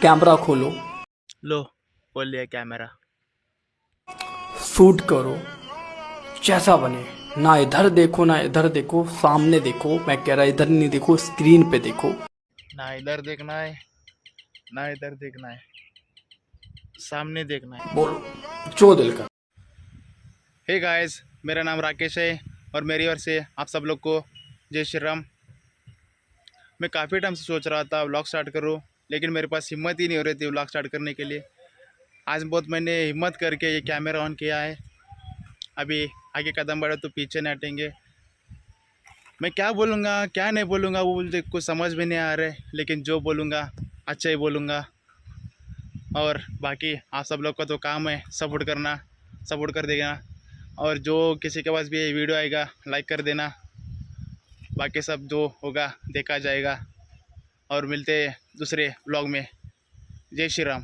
Camera खोलो, लो खोल लिया कैमरा। शूट करो, जैसा बने। ना इधर देखो ना इधर देखो, सामने देखो। मैं कह रहा इधर नहीं देखो, स्क्रीन पे देखो। ना इधर देखना है ना इधर देखना है, सामने देखना है। बोलो जो दिल कर। हे गाइस, मेरा नाम राकेश है और मेरी ओर से आप सब लोग को जय श्री राम। मैं काफ़ी टाइम से सोच रहा था व्लॉग स्टार्ट करूं, लेकिन मेरे पास हिम्मत ही नहीं हो रही थी व्लॉग स्टार्ट करने के लिए। आज बहुत मैंने हिम्मत करके ये कैमरा ऑन किया है। अभी आगे कदम बढ़े तो पीछे नहीं हटेंगे। मैं क्या बोलूँगा क्या नहीं बोलूँगा वो मुझे कुछ समझ में नहीं आ रहा है, लेकिन जो बोलूँगा अच्छा ही बोलूँगा। और बाकी आप सब लोग का तो काम है सपोर्ट करना, सपोर्ट कर देना। और जो किसी के पास भी ये वीडियो आएगा लाइक कर देना। बाकी सब जो होगा देखा जाएगा। और मिलते हैं दूसरे व्लॉग में। जय श्री राम।